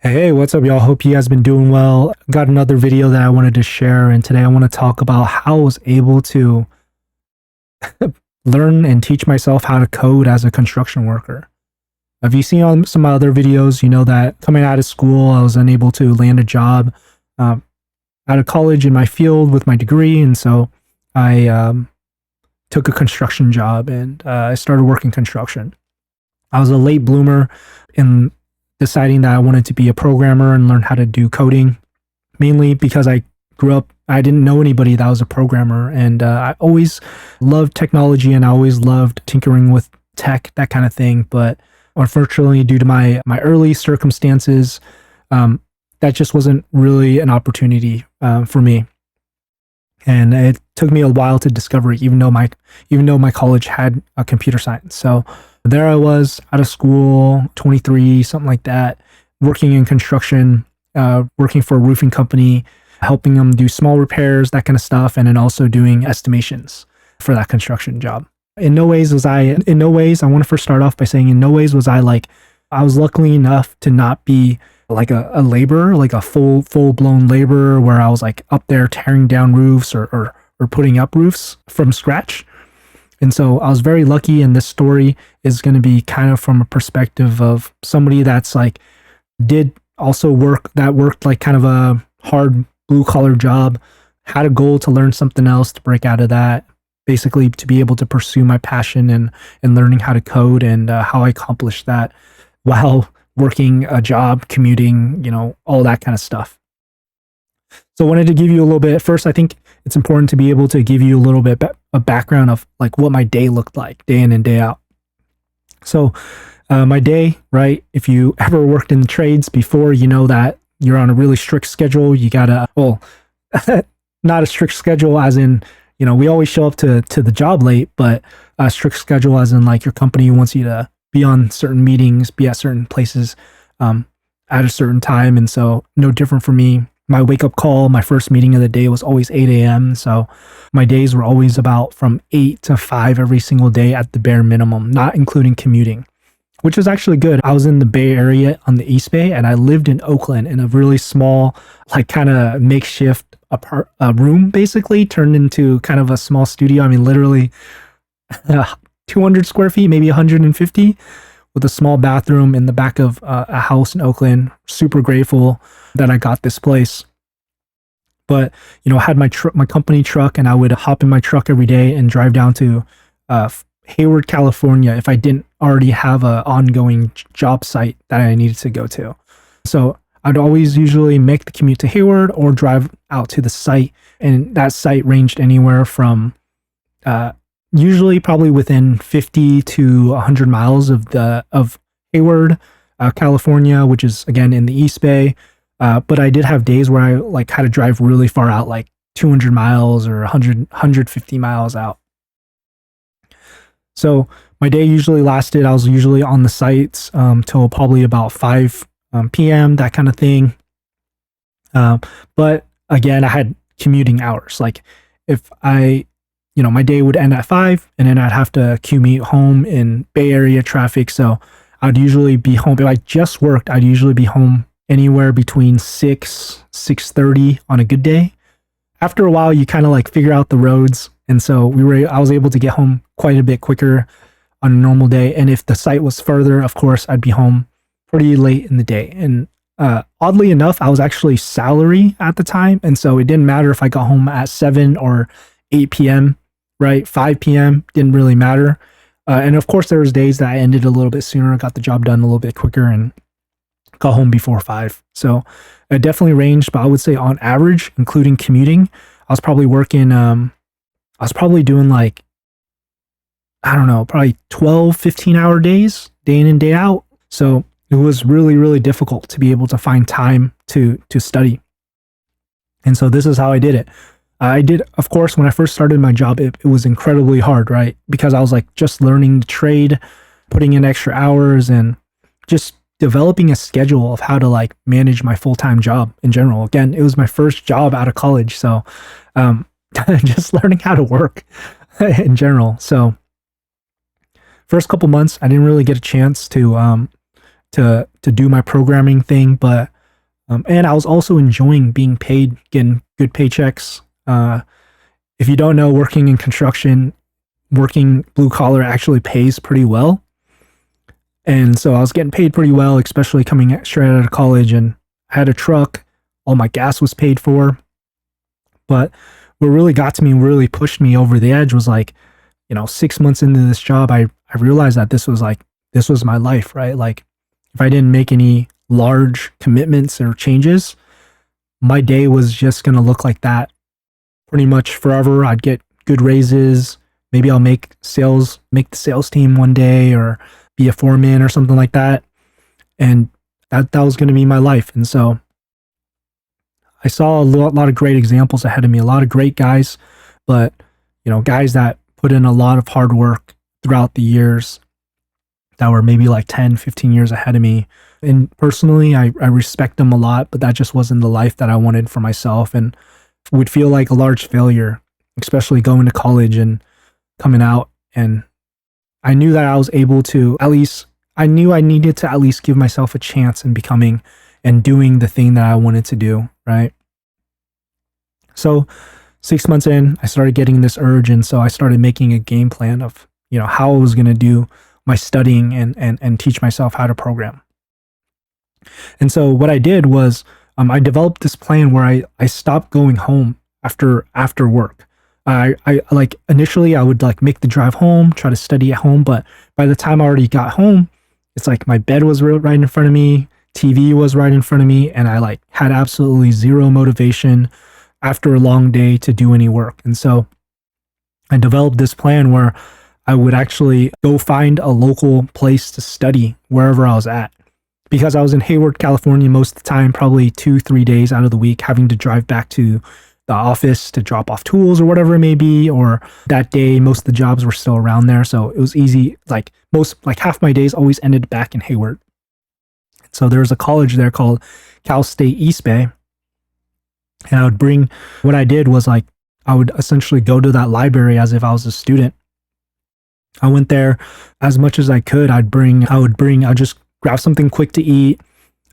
Hey, what's up, y'all? Hope you guys been doing well. Got another video that I wanted to share, and today I want to talk about how I was able to learn and teach myself how to code as a construction worker. If you seen on some other videos, you know that coming out of school, I was unable to land a job um, out of college in my field with my degree, and so I took a construction job and I started working construction. I was a late bloomer in deciding that I wanted to be a programmer and learn how to do coding, mainly because I grew up, I didn't know anybody that was a programmer. And I always loved technology and I always loved tinkering with tech, that kind of thing. But unfortunately, due to my early circumstances, that just wasn't really an opportunity for me. And it took me a while to discover it, even though my college had a computer science. So there I was out of school, 23, something like that, working in construction, working for a roofing company, helping them do small repairs, that kind of stuff, and then also doing estimations for that construction job. In no ways, I want to first start off by saying, in no ways was I was lucky enough to not be like a laborer, like a full blown laborer where I was like up there tearing down roofs or putting up roofs from scratch. And so I was very lucky, and this story is going to be kind of from a perspective of somebody that's like did also worked like kind of a hard blue collar job, had a goal to learn something else, to break out of that, basically to be able to pursue my passion and learning how to code, and how I accomplished that while working a job, commuting, all that kind of stuff. So I wanted to give you a little bit. First, I think it's important to be able to give you a little bit a background of like what my day looked like, day in and day out. So my day, right? If you ever worked in the trades before, you know that you're on a really strict schedule. You gotta, well, not a strict schedule as in, we always show up to the job late, but a strict schedule as in like your company wants you to be on certain meetings, be at certain places at a certain time. And so no different for me. My wake up call, my first meeting of the day was always 8 a.m. So my days were always about from 8 to 5 every single day at the bare minimum, not including commuting, which was actually good. I was in the Bay Area on the East Bay, and I lived in Oakland in a really small, like kind of makeshift room, basically turned into kind of a small studio. I mean, literally 200 square feet, maybe 150, with a small bathroom in the back of a house in Oakland. Super grateful that I got this place. But, I had my company truck, and I would hop in my truck every day and drive down to Hayward, California, if I didn't already have an ongoing job site that I needed to go to. So I'd always usually make the commute to Hayward or drive out to the site. And that site ranged anywhere from usually probably within 50 to 100 miles of Hayward, California, which is again in the East Bay. But I did have days where I like had to drive really far out, like 200 miles or 150 miles out. So my day usually lasted, I was usually on the sites till probably about 5 p.m., that kind of thing. But again, I had commuting hours. Like if my day would end at 5, and then I'd have to commute home in Bay Area traffic. So I'd usually be home. If I just worked, I'd usually be home anywhere between 6:30 on a good day. After a while, you kind of like figure out the roads. And so I was able to get home quite a bit quicker on a normal day. And if the site was further, of course, I'd be home pretty late in the day. And oddly enough, I was actually salary at the time. And so it didn't matter if I got home at 7 or 8 p.m., right? 5 p.m. didn't really matter. And of course, there was days that I ended a little bit sooner, got the job done a little bit quicker, and got home before 5. So it definitely ranged, but I would say on average, including commuting, I was probably doing like, I don't know, probably 12, 15-hour days, day in and day out. So it was really, really difficult to be able to find time to study. And so this is how I did it. Of course, when I first started my job, it was incredibly hard, right? Because I was like just learning the trade, putting in extra hours, and just developing a schedule of how to like manage my full-time job in general. Again, it was my first job out of college. So just learning how to work in general. So first couple months, I didn't really get a chance to to do my programming thing, but and I was also enjoying being paid, getting good paychecks. If you don't know, working in construction, working blue collar actually pays pretty well. And so I was getting paid pretty well, especially coming straight out of college, and I had a truck. All my gas was paid for. But what really got to me and really pushed me over the edge was like, 6 months into this job, I realized that this was my life, right? Like if I didn't make any large commitments or changes, my day was just going to look like that pretty much forever. I'd get good raises. Maybe I'll make the sales team one day, or be a foreman or something like that. And that was going to be my life. And so I saw a lot of great examples ahead of me, a lot of great guys, but guys that put in a lot of hard work throughout the years that were maybe like 10, 15 years ahead of me. And personally, I respect them a lot, but that just wasn't the life that I wanted for myself, and would feel like a large failure, especially going to college and coming out. And I knew that I was able to I knew I needed to at least give myself a chance in becoming and doing the thing that I wanted to do, right? So 6 months in, I started getting this urge. And so I started making a game plan of, how I was going to do my studying and teach myself how to program. And so what I did was I developed this plan where I stopped going home after work. I like initially I would like make the drive home, try to study at home, but by the time I already got home, it's like my bed was right in front of me, TV was right in front of me, and I like had absolutely zero motivation after a long day to do any work. And so I developed this plan where I would actually go find a local place to study wherever I was at. Because I was in Hayward, California most of the time, probably 2-3 days out of the week, having to drive back to the office to drop off tools or whatever it may be, or that day, most of the jobs were still around there. So it was easy. Like half my days always ended back in Hayward. So there was a college there called Cal State East Bay. And what I did was like, I would essentially go to that library as if I was a student. I went there as much as I could. I'd just grab something quick to eat.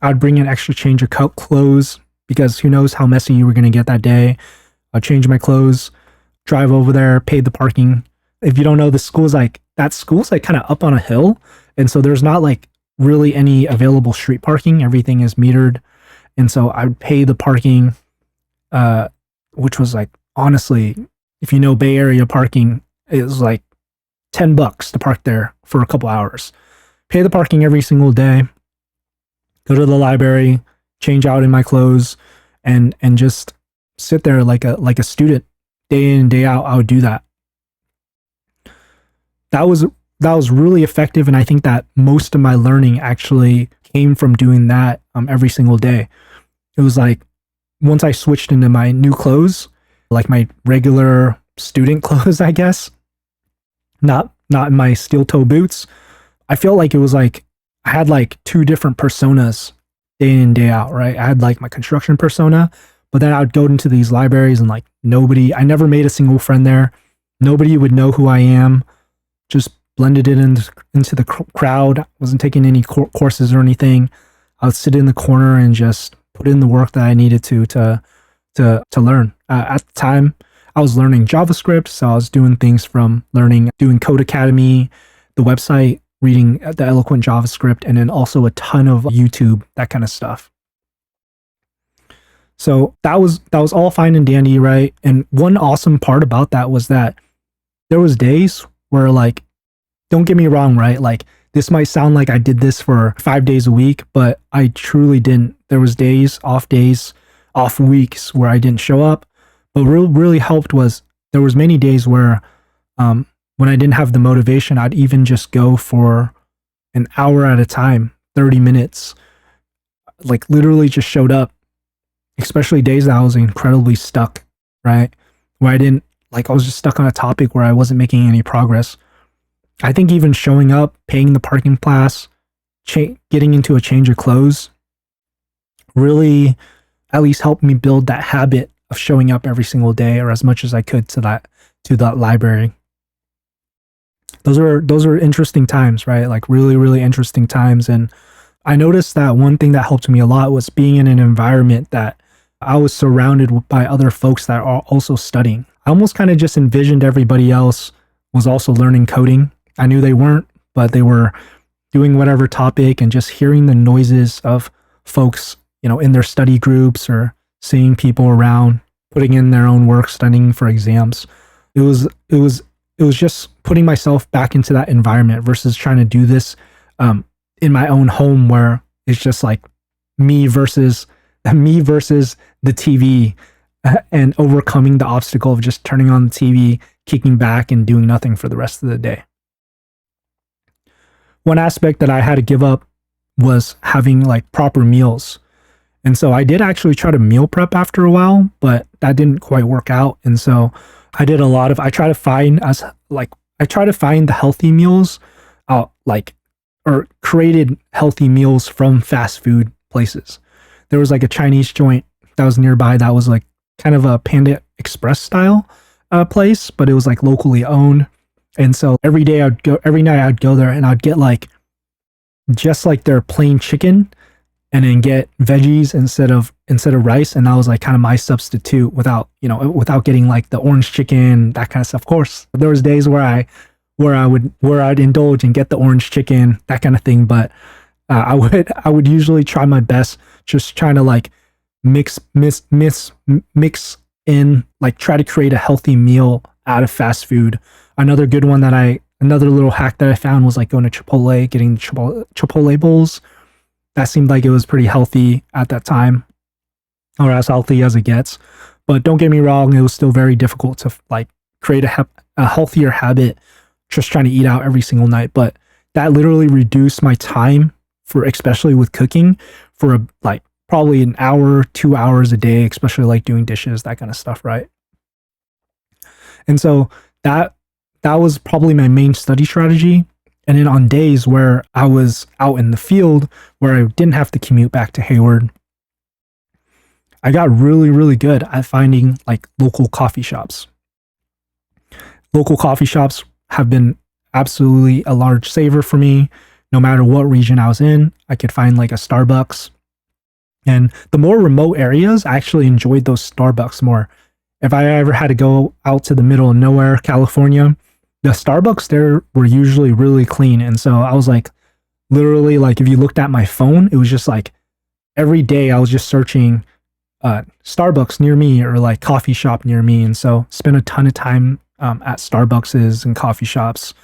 I'd bring an extra change of clothes, because who knows how messy you were going to get that day. I'd change my clothes, drive over there, pay the parking. If you don't know, that school's like kind of up on a hill. And so there's not like really any available street parking. Everything is metered. And so I'd pay the parking, which was like, honestly, if you know Bay Area parking, it was like $10 to park there for a couple hours. Pay the parking every single day, go to the library, change out in my clothes, and just sit there like a student day in and day out. I would do that. That was really effective, and I think that most of my learning actually came from doing that every single day. It was like once I switched into my new clothes, like my regular student clothes, I guess, not in my steel toe boots, I felt like it was like I had like two different personas day in and day out, right? I had like my construction persona, but then I would go into these libraries and like I never made a single friend there. Nobody would know who I am. Just blended it into the crowd. Wasn't taking any courses or anything. I would sit in the corner and just put in the work that I needed to learn. At the time, I was learning JavaScript, so I was doing things from doing Code Academy, the website, reading the Eloquent JavaScript, and then also a ton of YouTube, that kind of stuff. So that was all fine and dandy, right? And one awesome part about that was that there was days where, like, don't get me wrong, right? Like, this might sound like I did this for 5 days a week, but I truly didn't. There was off weeks where I didn't show up. But what really helped was there was many days where when I didn't have the motivation, I'd even just go for an hour at a time, 30 minutes, like literally just showed up, especially days that I was incredibly stuck, right? Where I was just stuck on a topic where I wasn't making any progress. I think even showing up, paying the parking pass, getting into a change of clothes really at least helped me build that habit of showing up every single day, or as much as I could, to that library. Those are interesting times, right? Like really, really interesting times. And I noticed that one thing that helped me a lot was being in an environment that I was surrounded by other folks that are also studying. I almost kind of just envisioned everybody else was also learning coding. I knew they weren't, but they were doing whatever topic, and just hearing the noises of folks, in their study groups, or seeing people around putting in their own work, studying for exams. It was just putting myself back into that environment versus trying to do this in my own home, where it's just like me versus the TV, and overcoming the obstacle of just turning on the TV, kicking back, and doing nothing for the rest of the day. One aspect that I had to give up was having like proper meals. And so I did actually try to meal prep after a while, but that didn't quite work out. And so I try to find the healthy meals or created healthy meals from fast food places. There was like a Chinese joint that was nearby that was like kind of a Panda Express style place, but it was like locally owned. And so every night I'd go there, and I'd get like just like their plain chicken, and then get veggies instead of rice. And that was like kind of my substitute without getting like the orange chicken, that kind of stuff. Of course, there was days where I'd indulge and get the orange chicken, that kind of thing. But I would usually try my best, just trying to like mix in, like try to create a healthy meal out of fast food. Another little hack that I found was like going to Chipotle, getting the Chipotle bowls. That seemed like it was pretty healthy at that time, or as healthy as it gets. But don't get me wrong, it was still very difficult to like create a healthier habit, just trying to eat out every single night. But that literally reduced my time especially with cooking, for like probably an hour, 2 hours a day, especially like doing dishes, that kind of stuff, right? And so that was probably my main study strategy. And then on days where I was out in the field, where I didn't have to commute back to Hayward, I got really, really good at finding like local coffee shops. Local coffee shops have been absolutely a large saver for me. No matter what region I was in, I could find like a Starbucks. And the more remote areas, I actually enjoyed those Starbucks more. If I ever had to go out to the middle of nowhere, California, the Starbucks there were usually really clean. And so I was like, literally, like if you looked at my phone, it was just like every day I was just searching Starbucks near me, or like coffee shop near me. And so spent a ton of time at Starbucks and coffee shops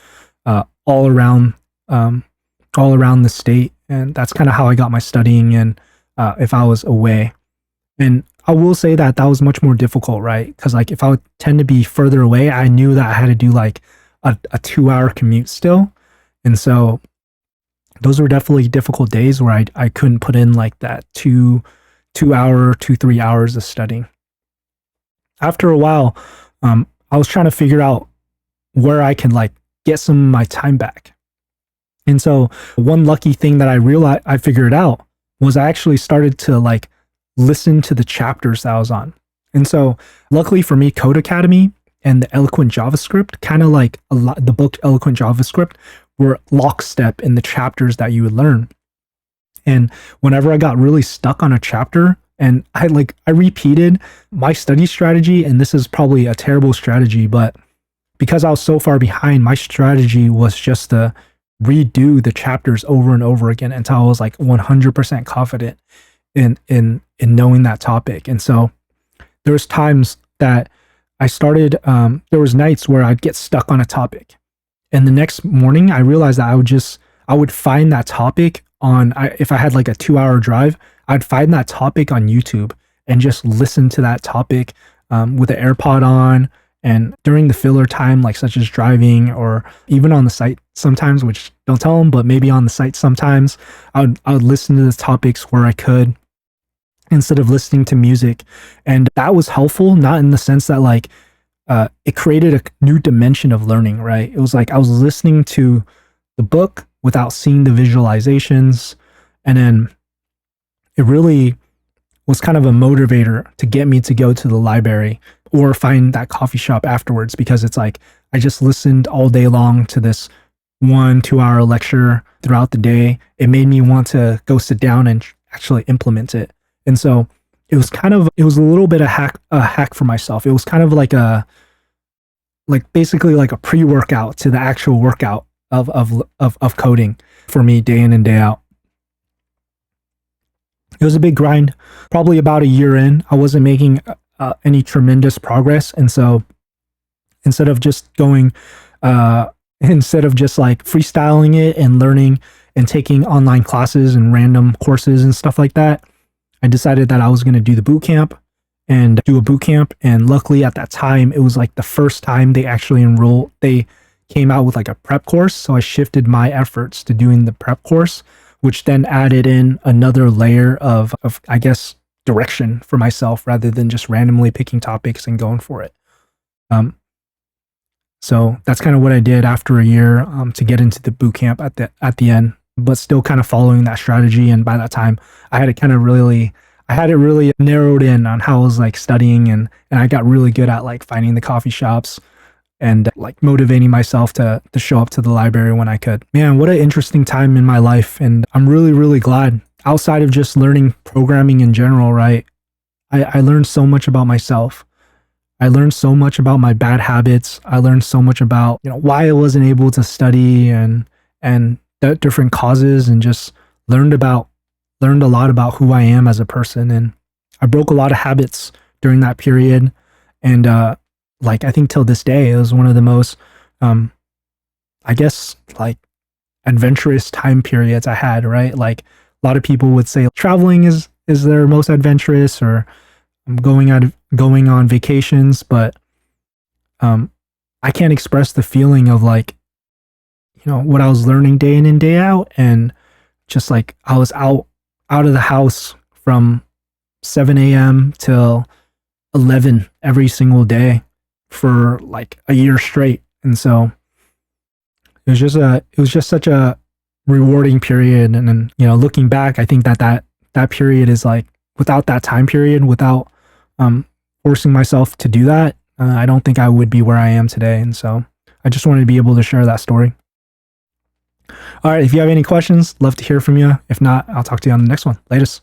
all around the state. And that's kind of how I got my studying in if I was away. And I will say that was much more difficult, right? Because like if I would tend to be further away, I knew that I had to do like a 2-hour commute still. And so those were definitely difficult days where I couldn't put in like that 3 hours of studying. After a while, I was trying to figure out where I can like get some of my time back. And so one lucky thing that I figured out was I actually started to like listen to the chapters that I was on. And so luckily for me, Code Academy and the Eloquent JavaScript, kind of like the book Eloquent JavaScript, were lockstep in the chapters that you would learn. And whenever I got really stuck on a chapter, and I repeated my study strategy, and this is probably a terrible strategy, but because I was so far behind, my strategy was just to redo the chapters over and over again until I was like 100% confident in knowing that topic. And so there was times that I started, there was nights where I'd get stuck on a topic, and the next morning I realized that I would find that topic if I had like a 2-hour drive, I'd find that topic on YouTube and just listen to that topic with an AirPod on. And during the filler time, like such as driving, or even on the site sometimes, which don't tell them, but maybe on the site sometimes, I would listen to the topics where I could, instead of listening to music. And that was helpful, not in the sense that like it created a new dimension of learning, right? It was like I was listening to the book without seeing the visualizations. And then it really was kind of a motivator to get me to go to the library or find that coffee shop afterwards, because it's like I just listened all day long to this 1-2 hour lecture throughout the day, it made me want to go sit down and actually implement it. And so it was a little bit of a hack for myself. It was kind of basically like a pre-workout to the actual workout of coding for me day in and day out. It was a big grind. Probably about a year in, I wasn't making any tremendous progress. And so instead of just like freestyling it and learning and taking online classes and random courses and stuff like that, I decided that I was going to do the boot camp and do a boot camp. And luckily at that time, it was like the first time they actually they came out with like a prep course. So I shifted my efforts to doing the prep course, which then added in another layer of I guess, direction for myself rather than just randomly picking topics and going for it. So that's kind of what I did after a year to get into the boot camp at the end, but still kind of following that strategy. And by that time, I had it really narrowed in on how I was like studying, and I got really good at like finding the coffee shops and like motivating myself to show up to the library when I could. Man, what an interesting time in my life. And I'm really, really glad. Outside of just learning programming in general, right? I learned so much about myself. I learned so much about my bad habits. I learned so much about, why I wasn't able to study and the different causes, and just learned a lot about who I am as a person. And I broke a lot of habits during that period. And I think till this day, it was one of the most, I guess, like adventurous time periods I had, right? Like a lot of people would say traveling is their most adventurous, or going on vacations, but I can't express the feeling of like, what I was learning day in and day out. And just like I was out of the house from 7 a.m. till 11 every single day for like a year straight. And so it was just such a rewarding period. And then, looking back, I think that period is like, without that time period, without forcing myself to do that, I don't think I would be where I am today. And so I just wanted to be able to share that story. All right. If you have any questions, love to hear from you. If not, I'll talk to you on the next one. Latest.